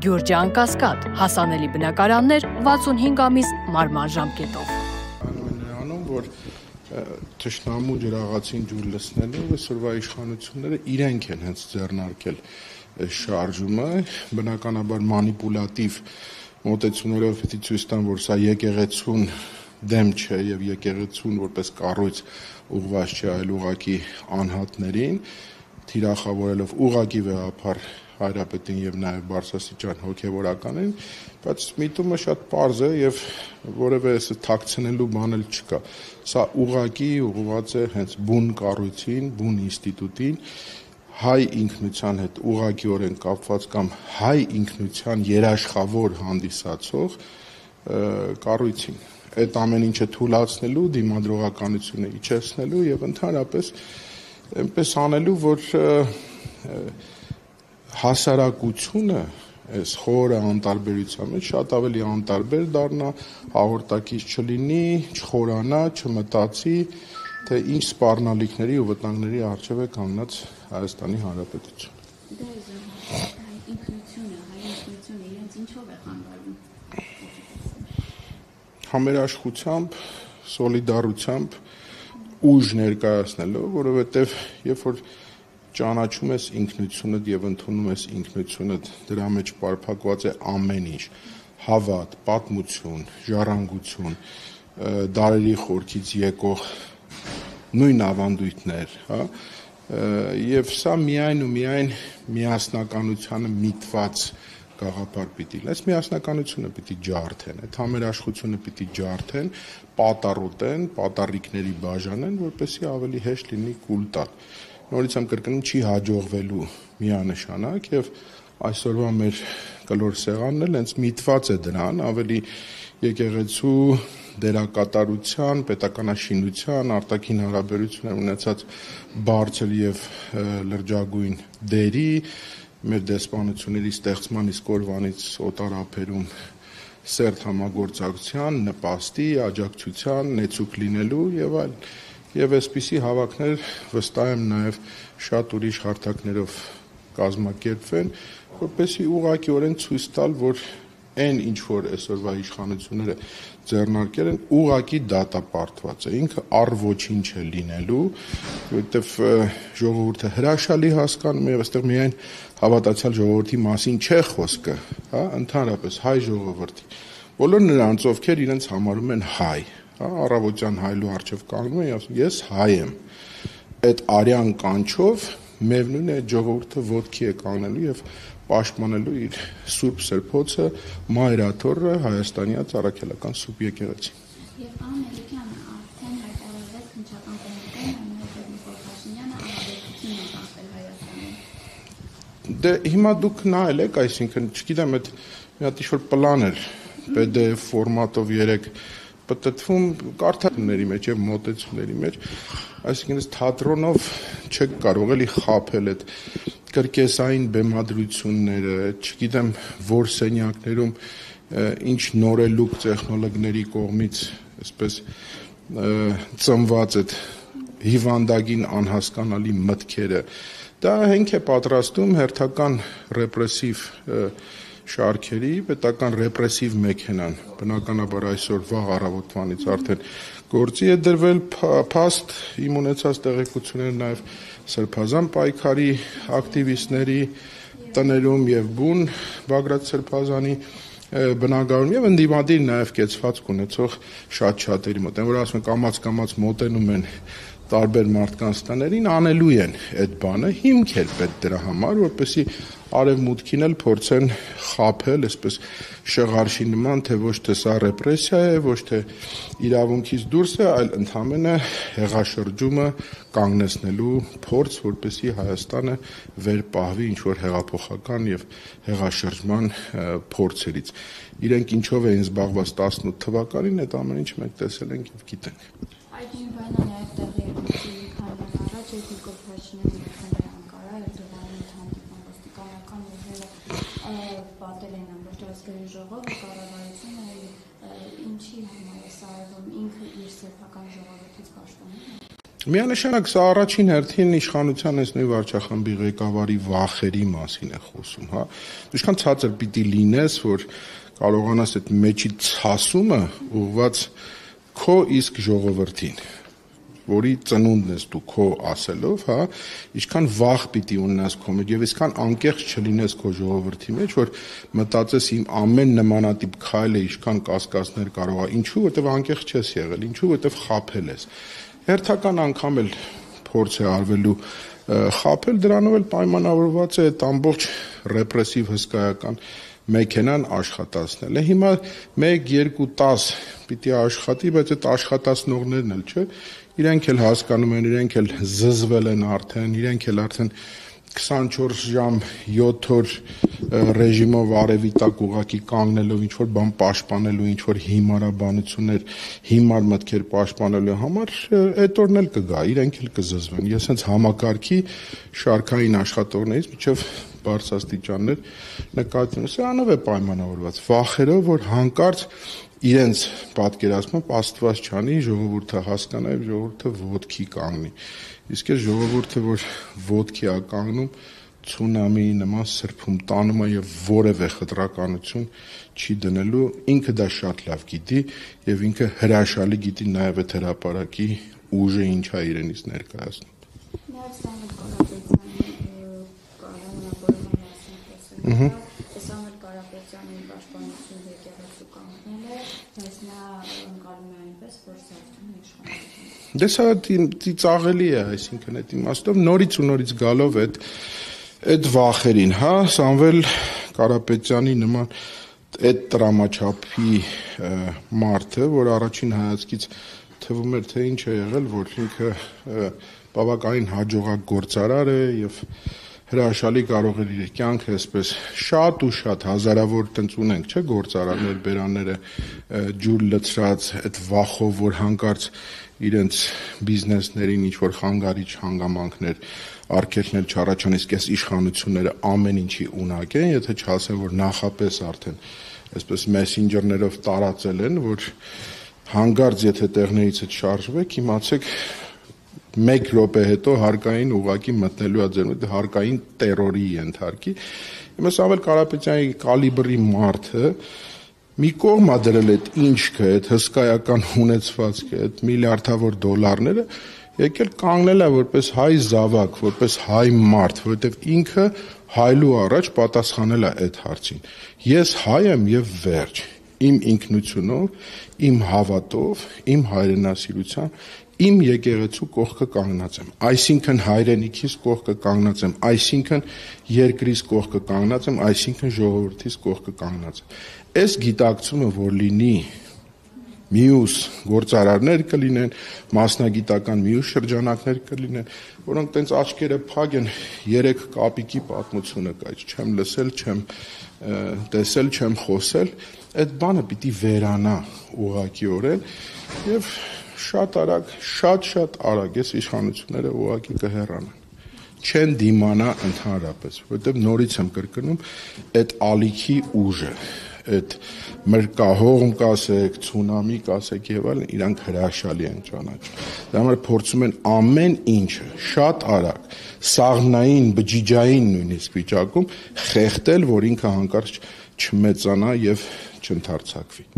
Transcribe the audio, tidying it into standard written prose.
Գյուրջան Կասկադ, հասանելի բնակարաններ 65 ամիս մարման ժամկետով։ Անում, որ թշնամու ջրաղացին ջուր լցնելու այսօրվա իշխանությունները իրենք են հենց ձեռնարկել այս շարժումը, բնականաբար մանիպուլատիվ մոտեցումներով պիտի ցույց տան, որ սա եկեղեցուն դեմ չէ եւ եկեղեցուն որպես կառույց ուղղված չէ, այլ ուղղակի անհատներին, թիրախավորելով ուղղակի վեհապար հայրապետին եւ նաեւ բարձրաստիճան հոգեվորականին, բայց միտումը շատ պարզ է եւ որևէ թաքցնելու բան էլ չկա։ Սա ուղղակի ուղղված է հենց բուն կառույցին, բուն ինստիտուտին, հայ ինքնության հետ ուղղակիորեն կապված կամ հայ ինքնության երաշխավոր հանդիսացող կառույցին։ Այդ ամեն ինչը թույլատնելու, դիմադրողականությունը իջեցնելու եւ ընդհանրապես այնպես անելու, որ հասարակությունը այս խորը անտարբերության մեջ շատ ավելի անտարբեր դառնա, հաղորդակից չլինի, չխորանա, չմտածի, թե ինչ սպառնալիքների ու վտանգների առջև է կանգնած Հայաստանի Հանրապետությունը։ Ինքնությունը իրենց ինչով է խանգարում։ Համերաշխությամբ, սոլիդարությամբ, ուժ ներկայացնելով, որովհետև երբ որ ճանաչում ես ինքնությունդ եւ ընդունում ես ինքնությունդ, դրա մեջ պարփակված է ամեն ինչ՝ հավատ, պատմություն, ժառանգություն, դարերի խորքից եկող նույն ավանդույթներ, հա, եւ սա միայն ու միայն միասնականությանը միտված գաղափար պիտի լինի։ Այս միասնականությունը պիտի ջարդեն, այդ համերաշխությունը պիտի ջարդեն, պատառոտեն, պատառիկների բաժանեն, որպեսզի ավելի հեշտ լինի կուլ տալ։ Նորից եմ կրկնում, չի հաջողվելու միանշանակ եւ այսօրվա մեր կլոր սեղանն էլ հենց միտված է դրան, ավելի եկեղեցու դերակատարության, պետականաշինության, արտաքին հարաբերություններ ունեցած բարձր եւ լրջագույն դերի, մեր դեսպանությունների ստեղծման իսկ օրվանից օտարափերում սերտ համագործակցության, նպաստի, աջակցության, նեցուկ լինելու եւ այլն։ Եվ այսպիսի հավաքներ վստահ եմ նաև շատ ուրիշ հարթակներով կազմակերպվեն, որպեսզի ուղղակիորեն ցույց տալ, որ այն ինչ որ այսօրվա իշխանությունները ձեռնարկել են, ուղղակի դատապարտված է, ինքը առ ոչինչ է լինելու, որովհետև ժողովուրդը հրաշալի հասկանում է, այստեղ միայն հավատացյալ ժողովրդի մասին չէ խոսքը, հա, ընդհանրապես հայ ժողովրդի, բոլոր նրանց, ովքեր իրենց համարում են հայ, առավոտյան հայլու առջև կանգնում են, ասում ես հայ եմ, այդ արյան կանչով միևնույն է ժողովուրդը ոտքի է կանգնելու եւ պաշտպանելու իր սուրբ սրբոցը, մայրաթոռը, Հայաստանյաց առաքելական սուրբ եկեղեցին։ Եվ Ամերիկյանը արդեն հայտարարեց քննչական կոմիտեն, այնուհետև Նիկոլ Փաշինյանը ահաբեկություն է կանխել Հայաստանում։ Դե հիմա դուք նայել եք, այսինքն, չգիտեմ, այդ մի հատ ինչ-որ պլան էր PDF ֆորմատով 3 պատտվում կարդալների մեջ եւ մոտեցումների մեջ, այսինքն այս թատրոնով չեք կարող էլի խաբել այդ կրկեսային բեմադրությունները, չգիտեմ որ սենյակներում ինչ նորելուկ տեխնոլոգների կողմից այսպես ծնված այդ հիվանդագին անհասկանալի մտքերը, դա հենք է պատրաստում հերթական ռեպրեսիվ շարքերի, պետական ռեպրեսիվ մեքենան, բնականաբար այսօր վաղ առավոտվանից արդեն գործի է դրվել, փաստ իմ ունեցած տեղեկությունները նաև Սրբազան պայքարի ակտիվիստների տներում եւ բուն Բագրատ Սրբազանի բնակարանում եւ ընդդիմադիր նաև կեցվածք ունեցող շատ-շատերի մոտ, որ ասում են կամաց մոտենում են տարբեր մարդկանց տներին, անելու են այդ բանը, հիմք էր պետք դրա համար, որպեսզի արևմուտքին էլ փորձեն խաբել, այսպես շղարշի նման, թե ոչ թե սա ռեպրեսիա է, ոչ թե իրավունքից դուրս է, այլ ընդհանրապես հեղաշրջումը կանգնեցնելու փորձ, որպեսզի Հայաստանը վեր պահվի ինչ որ հեղափոխական եւ հեղաշրջման փորձերից։ Իրենք ինչով էին զբաղված 18 թվականին, այդ ամեն ինչ մենք տեսել ենք եւ գիտենք։ Այդ նույնը նաև տեղի է քանի առաջ Նիկոլ Փաշինյանը Անկարա Էրդողանի հանդիպման ոստիկանական ուժերը պատել են ամբողջ ազգային ժողովը, կառավարությունը ինչի համար է սարվում ինքը իր սեփական ժողովրդից պաշտպանում։ Միանշանակ սա առաջին հերթին իշխանության այս նույն վարչախմբի ղեկավարի վախերի մասին է խոսում, հա։ Ինչքան ցածր պիտի լինես, որ կարողանաս այդ մեջի ցասումը ուղղված քո իսկ ժողովրդին, որի ծնունդն ես դու քո ասելով, հա, ինչքան վախ պիտի ունենաս քո մեջ եւ այսքան անկեղծ չլինես քո ժողովրդի մեջ, որ մտածես իմ ամեն նմանատիպ քայլը ինչքան կասկածներ կարող է, ինչու, որտեվ անկեղծ չես եղել, ինչու, որտեվ խաբել ես։ Հերթական անգամ էլ փորձ է արվելու խաբել, դրանով էլ պայմանավորված է այդ ամբողջ ռեպրեսիվ հսկայական մեքենան աշխատացնել է։ Հիմա 1, 2, 10 պիտի աշխատի, բայց այդ աշխատացնողներն էլ չէ, իրենք էլ հասկանում են, իրենք էլ զզվել են արդեն, իրենք էլ արդեն 24 ժամ 7 օր ռեժիմով արևի տակ ուղակի կանգնելով ինչ-որ բան պաշտպանելու, ինչ-որ հիմարաբանություններ, հիմար մտքեր պաշտպանելու համար, այդ օրն էլ կգա, իրենք էլ կզզվեն։ Ես հենց համակարգի շարքային աշխատողներից միջև բարձրաստիճաններ նկատի ունեմ, սրանով է պայմանավորված, վախերով, որ հանկարծ իրենց պատկերացմամբ Աստված չանի, ժողովուրդը հասկանա եւ ժողովուրդը ոտքի կանգնի։ Իսկ այս ժողովուրդը, որ ոտքի է կանգնում, ցունամիի նման սրբում տանում է եւ որևէ խտրականություն չի դնելու, ինքը դա շատ լավ գիտի եւ ինքը հրաշալի գիտի նաեւ այդ հրապարակի ուժը ինչա իրենից ներկայացնում։ Դե սա ծաղելի է, այսինքն այդ իմաստով նորից ու նորից գալով այդ վախերին, հա, Սամվել Կարապետյանի նման այդ տրամաչափի մարդը, որ առաջին հայացքից թվում էր, թե ինչ է եղել, որ ինքը բավականին հաջողակ գործարար է եւ հրաշալի կարող է իր կյանքը այսպես շատ ու շատ հազարավոր տնց ունենք, չէ, գործարաններ, բերանները ջուր լցրած այդ վախով, որ հանկարծ իրենց բիզնեսներին ինչ որ խանգարիչ հանգամանքներ արգելքներ չառաջան, իսկ այս իշխանությունները ամեն ինչի ունակ են, եթե չասեն, որ նախապես արդեն այսպես մեսենջերներով տարածել են, որ հանկարծ եթե տեղներից այդ շարժվեք, իմացեք 1 րոպե հետո հարկային ուղակի մտնելու է ձեր հարկային տերորի ենթարկի։ Հիմա Սամվել Կարապետյանի կալիբրի մարդը մի կողմ է դրել այդ ինչքը, այդ հսկայական ունեցվածքը, այդ միլիարդավոր դոլարները, եկել կանգնել է որպես հայ զավակ, որպես հայ մարդ, որովհետև ինքը հայլու առաջ պատասխանել է այդ հարցին։ Ես հայ եմ եւ վերջ։ Իմ ինքնությունով, իմ հավատով, իմ հայրենասիրությամբ, իմ եկեղեցու կողքը կանգնած եմ, այսինքն հայրենիքիս կողքը կանգնած եմ, այսինքն երկրիս կողքը կանգնած եմ, այսինքն ժողովրդիս կողքը կանգնած եմ։ Այս գիտակցումը, որ լինի մյուս գործարարներ կլինեն, մասնագիտական մյուս շրջանակներ կլինեն, որոնք տենց աչքերը փակ են 3 կապիկի պատմությունը կա, չեմ լսել, չեմ տեսել, չեմ խոսել, այդ բանը պիտի վերանա ուղղակիորեն եւ շատ արագ, շատ արագ այս իշխանությունները ուղղակի կհեռանան։ Չեն դիմանա ընդհանրապես, որովհետև նորից եմ կրկնում, այդ ալիքի ուժը, այդ մրկահողմ կասեք, ցունամի կասեք եւ այլն, իրանք հրաշալի են ճանաչում։ Դա համար փորձում են ամեն ինչը շատ արագ, սաղմնային, բջիջային նույնիսկ վիճակում խեղդել, որ ինքը հանկարծ չմեծանա եւ չընդարձակվի։